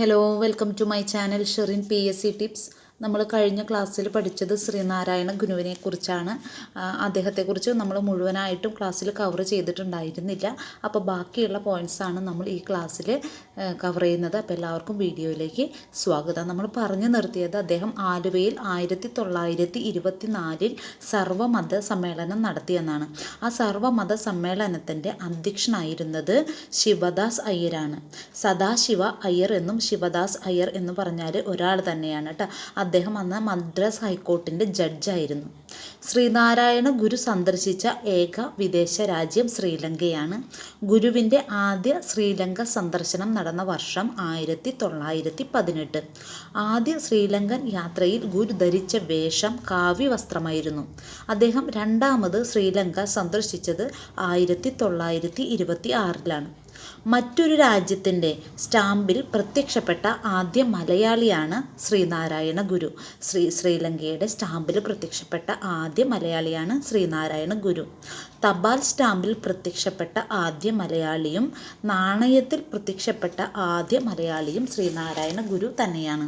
Hello, welcome to my channel Sherin PSC tips. നമ്മൾ കഴിഞ്ഞ ക്ലാസ്സിൽ പഠിച്ചത് ശ്രീനാരായണ ഗുരുവിനെ കുറിച്ചാണ്. അദ്ദേഹത്തെക്കുറിച്ച് നമ്മൾ മുഴുവനായിട്ടും ക്ലാസ്സിൽ കവർ ചെയ്തിട്ടുണ്ടായിരുന്നില്ല. അപ്പോൾ ബാക്കിയുള്ള പോയിൻറ്റ്സാണ് നമ്മൾ ഈ ക്ലാസ്സിൽ കവർ ചെയ്യുന്നത്. അപ്പോൾ എല്ലാവർക്കും വീഡിയോയിലേക്ക് സ്വാഗതം. നമ്മൾ പറഞ്ഞു നിർത്തിയത് അദ്ദേഹം ആലുവയിൽ 1924 സർവ്വമത സമ്മേളനം നടത്തിയെന്നാണ്. ആ സർവ്വമത സമ്മേളനത്തിൻ്റെ അധ്യക്ഷനായിരുന്നത് ശിവദാസ് അയ്യരാണ്. സദാശിവ അയ്യർ എന്നും ശിവദാസ് അയ്യർ എന്ന് പറഞ്ഞാൽ ഒരാൾ തന്നെയാണ് കേട്ടോ. അദ്ദേഹം അന്ന് മദ്രാസ് ഹൈക്കോർട്ടിൻ്റെ ജഡ്ജായിരുന്നു. ശ്രീനാരായണ ഗുരു സന്ദർശിച്ച ഏക വിദേശ രാജ്യം ശ്രീലങ്കയാണ്. ഗുരുവിൻ്റെ ആദ്യ ശ്രീലങ്ക സന്ദർശനം നടന്ന വർഷം 1918. ആദ്യ ശ്രീലങ്കൻ യാത്രയിൽ ഗുരു ധരിച്ച വേഷം കാവ്യവസ്ത്രമായിരുന്നു. അദ്ദേഹം രണ്ടാമത് ശ്രീലങ്ക സന്ദർശിച്ചത് 1926. മറ്റൊരു രാജ്യത്തിൻ്റെ സ്റ്റാമ്പിൽ പ്രത്യക്ഷപ്പെട്ട ആദ്യ മലയാളിയാണ് ശ്രീനാരായണ ഗുരു. ശ്രീലങ്കയുടെ സ്റ്റാമ്പിൽ പ്രത്യക്ഷപ്പെട്ട ആദ്യ മലയാളിയാണ് ശ്രീനാരായണ ഗുരു. തപാൽ സ്റ്റാമ്പിൽ പ്രത്യക്ഷപ്പെട്ട ആദ്യ മലയാളിയും നാണയത്തിൽ പ്രത്യക്ഷപ്പെട്ട ആദ്യ മലയാളിയും ശ്രീനാരായണ ഗുരു തന്നെയാണ്.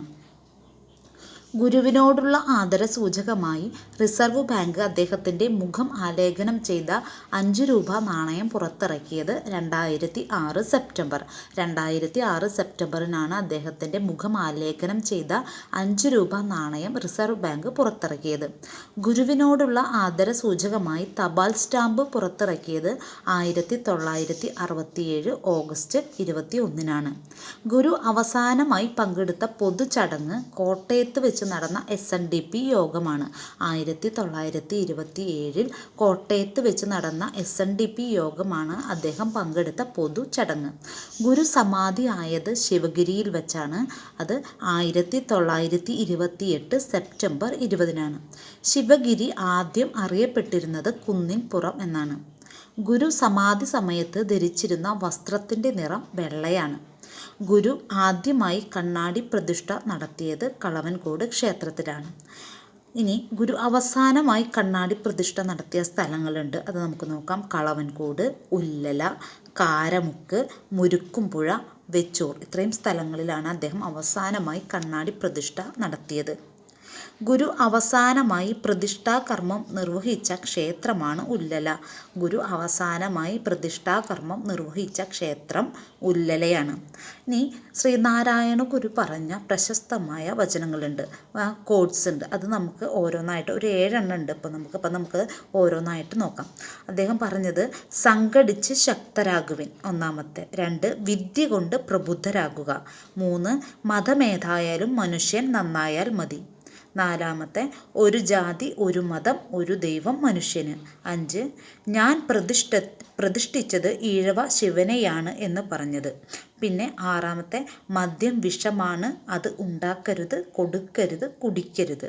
ഗുരുവിനോടുള്ള ആദരസൂചകമായി റിസർവ് ബാങ്ക് അദ്ദേഹത്തിൻ്റെ മുഖം ആലേഖനം ചെയ്ത 5 രൂപ നാണയം പുറത്തിറക്കിയത് 2006 സെപ്റ്റംബർ. 2006 സെപ്റ്റംബറിനാണ് അദ്ദേഹത്തിൻ്റെ മുഖം ആലേഖനം ചെയ്ത 5 രൂപ നാണയം റിസർവ് ബാങ്ക് പുറത്തിറക്കിയത്. ഗുരുവിനോടുള്ള ആദരസൂചകമായി തപാൽ സ്റ്റാമ്പ് പുറത്തിറക്കിയത് 1967 ഓഗസ്റ്റ് 21. ഗുരു അവസാനമായി പങ്കെടുത്ത പൊതുചടങ്ങ് കോട്ടയത്ത് വെച്ച് നടന്ന SNDP യോഗമാണ്. 1927 കോട്ടയത്ത് വെച്ച് നടന്ന SNDP യോഗമാണ് അദ്ദേഹം പങ്കെടുത്ത പൊതു ചടങ്ങ്. ഗുരു സമാധി ആയത് ശിവഗിരിയിൽ വെച്ചാണ്. അത് 1928 സെപ്റ്റംബർ 20. ശിവഗിരി ആദ്യം അറിയപ്പെട്ടിരുന്നത് കുന്നിൻപുറം എന്നാണ്. ഗുരു സമാധി സമയത്ത് ധരിച്ചിരുന്ന വസ്ത്രത്തിൻ്റെ നിറം വെള്ളയാണ്. ഗുരു ആദ്യമായി കണ്ണാടി പ്രതിഷ്ഠ നടത്തിയത് കളവൻകോട് ക്ഷേത്രത്തിലാണ്. ഇനി ഗുരു അവസാനമായി കണ്ണാടി പ്രതിഷ്ഠ നടത്തിയ സ്ഥലങ്ങളുണ്ട്, അത് നമുക്ക് നോക്കാം. കളവൻകോട്, ഉല്ലല, കാരമുക്ക്, മുരുക്കുംപുഴ, വെച്ചൂർ, ഇത്രയും സ്ഥലങ്ങളിലാണ് അദ്ദേഹം അവസാനമായി കണ്ണാടി പ്രതിഷ്ഠ നടത്തിയത്. ഗുരു അവസാനമായി പ്രതിഷ്ഠാകർമ്മം നിർവഹിച്ച ക്ഷേത്രമാണ് ഉല്ലല. ഗുരു അവസാനമായി പ്രതിഷ്ഠാകർമ്മം നിർവഹിച്ച ക്ഷേത്രം ഉല്ലലയാണ്. ഇനി ശ്രീനാരായണ ഗുരു പറഞ്ഞ പ്രശസ്തമായ വചനങ്ങളുണ്ട്, കോഡ്സ് ഉണ്ട്. അത് നമുക്ക് ഓരോന്നായിട്ട് ഒരു 7 എണ്ണം ഉണ്ട്. ഇപ്പം നമുക്ക് ഓരോന്നായിട്ട് നോക്കാം. അദ്ദേഹം പറഞ്ഞത് സംഘടിച്ച് ശക്തരാകുവിൻ, ഒന്നാമത്തെ. 2 വിദ്യ കൊണ്ട് പ്രബുദ്ധരാകുക. 3 മതമേതായാലും മനുഷ്യൻ നന്നായാൽ മതി. 4 ഒരു ജാതി, ഒരു മതം, ഒരു ദൈവം മനുഷ്യന്. 5 ഞാൻ പ്രതിഷ്ഠിച്ചത് ഈഴവ ശിവനെയാണ് എന്ന് പറഞ്ഞത്. പിന്നെ 6 മദ്യം വിഷമാണ്, അത് ഉണ്ടാക്കരുത്, കൊടുക്കരുത്, കുടിക്കരുത്.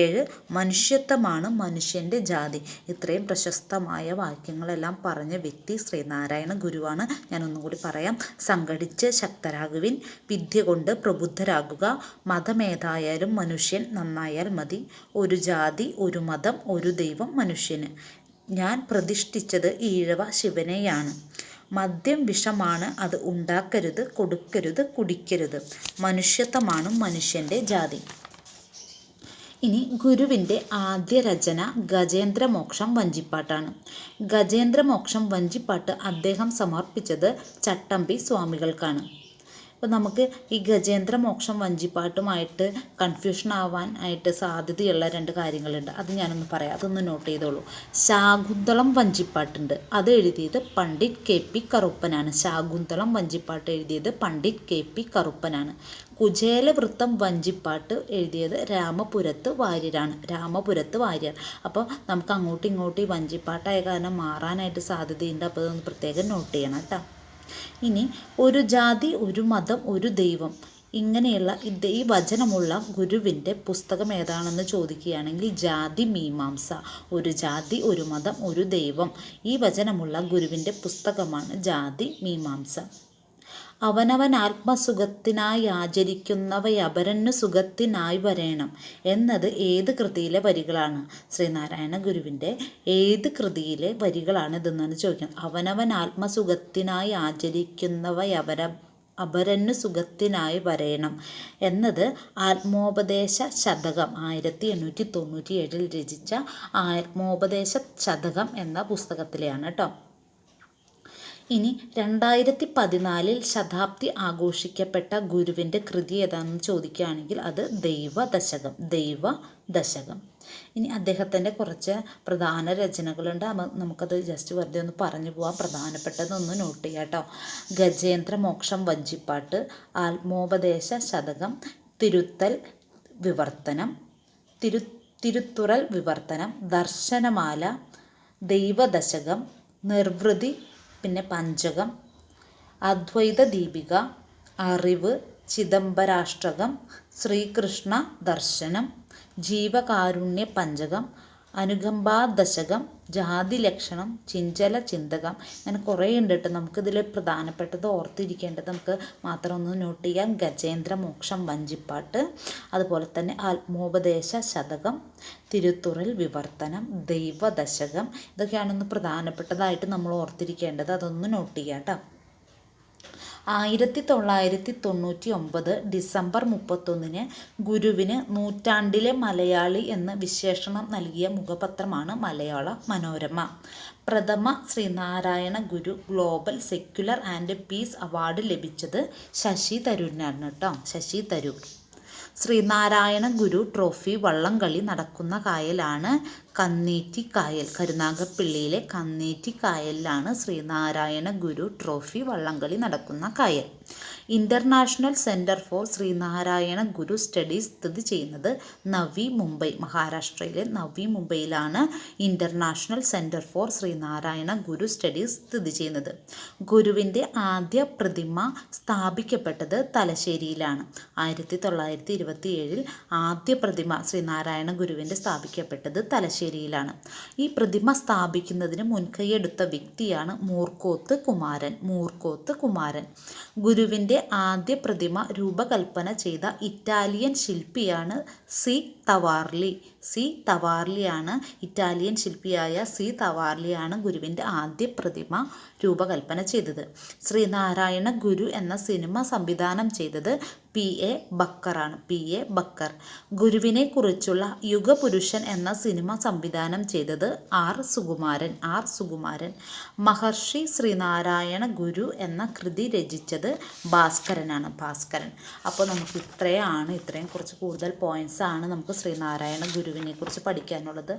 7 മനുഷ്യത്വമാണ് മനുഷ്യൻ്റെ ജാതി. ഇത്രയും പ്രശസ്തമായ വാക്യങ്ങളെല്ലാം പറഞ്ഞ വ്യക്തി ശ്രീനാരായണ ഗുരുവാണ്. ഞാനൊന്നുകൂടി പറയാം. സംഘടിച്ച് ശക്തരാകുവിൻ, വിദ്യ കൊണ്ട് പ്രബുദ്ധരാകുക, മതമേതായാലും മനുഷ്യൻ നന്നായാൽ മതി, ഒരു ജാതി, ഒരു മതം, ഒരു ദൈവം മനുഷ്യന്, ഞാൻ പ്രതിഷ്ഠിച്ചത് ഈഴവ ശിവനെയാണ്, മദ്യം വിഷമാണ്, അത് ഉണ്ടാക്കരുത്, കൊടുക്കരുത്, കുടിക്കരുത്, മനുഷ്യത്വമാണ് മനുഷ്യൻ്റെ ജാതി. ഇനി ഗുരുവിൻ്റെ ആദ്യ രചന ഗജേന്ദ്രമോക്ഷം വഞ്ചിപ്പാട്ടാണ്. ഗജേന്ദ്രമോക്ഷം വഞ്ചിപ്പാട്ട് അദ്ദേഹം സമർപ്പിച്ചത് ചട്ടമ്പി സ്വാമികൾക്കാണ്. അപ്പോൾ നമുക്ക് ഈ ഗജേന്ദ്രമോക്ഷം വഞ്ചിപ്പാട്ടുമായിട്ട് കൺഫ്യൂഷൻ ആവാനായിട്ട് സാധ്യതയുള്ള 2 കാര്യങ്ങളുണ്ട്. അത് ഞാനൊന്ന് പറയാം, അതൊന്ന് നോട്ട് ചെയ്തോളൂ. ശാകുന്തളം വഞ്ചിപ്പാട്ടുണ്ട്, അത് എഴുതിയത് പണ്ഡിറ്റ് KP കറുപ്പനാണ്. ശാകുന്തളം വഞ്ചിപ്പാട്ട് എഴുതിയത് പണ്ഡിറ്റ് KP കറുപ്പനാണ്. കുചേലവൃത്തം വഞ്ചിപ്പാട്ട് എഴുതിയത് രാമപുരത്ത് വാര്യരാണ്. രാമപുരത്ത് വാര്യർ. അപ്പോൾ നമുക്ക് അങ്ങോട്ടും ഇങ്ങോട്ടും ഈ വഞ്ചിപ്പാട്ടായ കാരണം മാറാനായിട്ട് സാധ്യതയുണ്ട്. അപ്പോൾ അതൊന്ന് പ്രത്യേകം നോട്ട് ചെയ്യണം കേട്ടോ. ഇനി ഒരു ജാതി, ഒരു മതം, ഒരു ദൈവം, ഇങ്ങനെയുള്ള ഈ വചനമുള്ള ഗുരുവിൻ്റെ പുസ്തകം ഏതാണെന്ന് ചോദിക്കുകയാണെങ്കിൽ ജാതി മീമാംസ. ഒരു ജാതി, ഒരു മതം, ഒരു ദൈവം, ഈ വചനമുള്ള ഗുരുവിൻ്റെ പുസ്തകമാണ് ജാതി മീമാംസ. അവനവൻ ആത്മസുഖത്തിനായി ആചരിക്കുന്നവയപരനു സുഖത്തിനായി വരേണം എന്നത് ഏത് കൃതിയിലെ വരികളാണ്? ശ്രീനാരായണ ഗുരുവിൻ്റെ ഏത് കൃതിയിലെ വരികളാണ് ഇതെന്നാണ് ചോദിക്കുന്നത്. അവനവൻ ആത്മസുഖത്തിനായി ആചരിക്കുന്നവയപര അപരന്നു സുഖത്തിനായി വരേണം എന്നത് ആത്മോപദേശ ശതകം 1897 രചിച്ച ആത്മോപദേശ ശതകം എന്ന പുസ്തകത്തിലെയാണ് കേട്ടോ. ഇനി 2014 ശതാബ്ദി ആഘോഷിക്കപ്പെട്ട ഗുരുവിൻ്റെ കൃതി ഏതാണെന്ന് ചോദിക്കുകയാണെങ്കിൽ അത് ദൈവദശകം. ഇനി അദ്ദേഹത്തിൻ്റെ കുറച്ച് പ്രധാന രചനകളുണ്ട്. നമുക്കത് ജസ്റ്റ് വെറുതെ ഒന്ന് പറഞ്ഞു പോവാം. പ്രധാനപ്പെട്ടതൊന്ന് നോട്ട് ചെയ്യാം കേട്ടോ. ഗജേന്ദ്ര മോക്ഷം വഞ്ചിപ്പാട്ട്, ആത്മോപദേശ ശതകം, തിരുത്തുറൽ വിവർത്തനം, ദർശനമാല, ദൈവദശകം, നിർവൃതി, പിന്നെ പഞ്ചകം, അദ്വൈത ദീപിക, അറിവ്, ചിദംബരാഷ്ടകം, ശ്രീകൃഷ്ണ ദർശനം, ജീവകാരുണ്യ പഞ്ചകം, അനുകമ്പാദശകം, ജാതിലക്ഷണം, ചിഞ്ചല ചിന്തകം. അങ്ങനെ കുറേ ഉണ്ട് കേട്ടോ. നമുക്കിതിൽ പ്രധാനപ്പെട്ടത് ഓർത്തിരിക്കേണ്ടത് നമുക്ക് മാത്രം ഒന്ന് നോട്ട് ചെയ്യാം. ഗജേന്ദ്ര മോക്ഷം വഞ്ചിപ്പാട്ട്, അതുപോലെ തന്നെ ആത്മോപദേശ ശതകം, തിരുത്തുറൽ വിവർത്തനം, ദൈവദശകം. ഇതൊക്കെയാണൊന്ന് പ്രധാനപ്പെട്ടതായിട്ട് നമ്മൾ ഓർത്തിരിക്കേണ്ടത്. അതൊന്ന് നോട്ട് ചെയ്യാം കേട്ടോ. 1999 ഡിസംബർ 31 ഗുരുവിന് നൂറ്റാണ്ടിലെ മലയാളി എന്ന് വിശേഷണം നൽകിയ മുഖപത്രമാണ് മലയാള മനോരമ. പ്രഥമ Sreenarayana Guru global secular and peace award ലഭിച്ചത് ശശി തരൂരിനാണ് കേട്ടോ. ശശി തരൂർ. ശ്രീനാരായണ ഗുരു ട്രോഫി വള്ളംകളി നടക്കുന്ന കായലാണ് കന്നേറ്റി കായൽ. കരുനാഗപ്പള്ളിയിലെ കന്നേറ്റി കായലിലാണ് ശ്രീനാരായണ ഗുരു ട്രോഫി വള്ളംകളി നടക്കുന്ന കായൽ. International centre for Sreenarayana Guru studies സ്ഥിതി ചെയ്യുന്നത് നവി മുംബൈ, മഹാരാഷ്ട്രയിലെ നവി മുംബൈയിലാണ് international centre for Sreenarayana Guru studies സ്ഥിതി ചെയ്യുന്നത്. ഗുരുവിൻ്റെ ആദ്യ പ്രതിമ സ്ഥാപിക്കപ്പെട്ടത് തലശ്ശേരിയിലാണ്. 1927 ആദ്യ പ്രതിമ ശ്രീനാരായണ ഗുരുവിൻ്റെ സ്ഥാപിക്കപ്പെട്ടത് തലശ്ശേരിയിലാണ്. ഈ പ്രതിമ സ്ഥാപിക്കുന്നതിന് മുൻകൈയെടുത്ത വ്യക്തിയാണ് മൂർക്കോത്ത് കുമാരൻ. ഗുരുവിൻ്റെ ആദ്യ പ്രതിമ രൂപകൽപ്പന ചെയ്ത ഇറ്റാലിയൻ ശില്പിയാണ് സി തവാർലിയാണ്. ഇറ്റാലിയൻ ശില്പിയായ സി തവാർലിയാണ് ഗുരുവിൻ്റെ ആദ്യ പ്രതിമ രൂപകൽപ്പന ചെയ്തത്. ശ്രീനാരായണ ഗുരു എന്ന സിനിമ സംവിധാനം ചെയ്തത് P.A. ബക്കർ. ഗുരുവിനെ കുറിച്ചുള്ള യുഗപുരുഷൻ എന്ന സിനിമ സംവിധാനം ചെയ്തത് ആർ സുകുമാരൻ. മഹർഷി ശ്രീനാരായണ ഗുരു എന്ന കൃതി രചിച്ചത് ഭാസ്കരനാണ്. അപ്പോൾ നമുക്ക് ഇത്രയും കുറച്ച് കൂടുതൽ പോയിൻറ്റ്സ് ആണ് നമുക്ക് ശ്രീനാരായണ ഗുരുവിനെ കുറിച്ച് പഠിക്കാനുള്ളത്.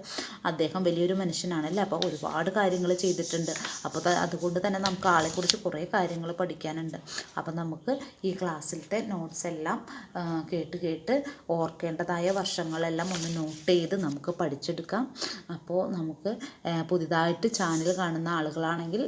അദ്ദേഹം വലിയൊരു മനുഷ്യനാണല്ലേ. അപ്പോൾ ഒരുപാട് കാര്യങ്ങൾ ചെയ്തിട്ടുണ്ട്. അപ്പോൾ അതുകൊണ്ട് തന്നെ നമുക്ക് ആളെക്കുറിച്ച് കുറേ കാര്യങ്ങൾ പഠിക്കാനുണ്ട്. അപ്പോൾ നമുക്ക് ഈ ക്ലാസ്സിലത്തെ നോട്ട്സ് എല്ലാം കേട്ട് ഓർക്കേണ്ടതായ വർഷങ്ങളെല്ലാം ഒന്ന് നോട്ട് ചെയ്ത് നമുക്ക് പഠിച്ചെടുക്കാം. അപ്പോൾ നമുക്ക് പുതിയതായിട്ട് ചാനൽ കാണുന്ന ആളുകളാണെങ്കിൽ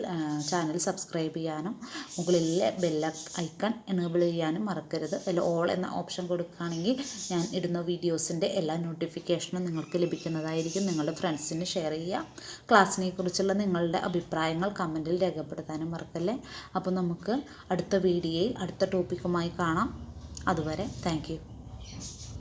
ചാനൽ സബ്സ്ക്രൈബ് ചെയ്യാനും മുകളിലെ ബെൽ ഐക്കൺ എനേബിൾ ചെയ്യാനും മറക്കരുത്. അതിൽ ഓൾ എന്ന ഓപ്ഷൻ കൊടുക്കുകയാണെങ്കിൽ ഞാൻ ഇടുന്ന വീഡിയോസിൻ്റെ എല്ലാ നോട്ടിഫിക്കേഷനും നിങ്ങൾക്ക് ലഭിക്കുന്നതായിരിക്കും. നിങ്ങളുടെ ഫ്രണ്ട്സിന് ഷെയർ ചെയ്യുക. ക്ലാസ്സിനെ കുറിച്ചുള്ള നിങ്ങളുടെ അഭിപ്രായങ്ങൾ കമൻറ്റിൽ രേഖപ്പെടുത്താനും മറക്കല്ലേ. അപ്പോൾ നമുക്ക് അടുത്ത വീഡിയോയിൽ അടുത്ത ടോപ്പിക്കുമായി കാണാം. അതുവരെ താങ്ക് യു.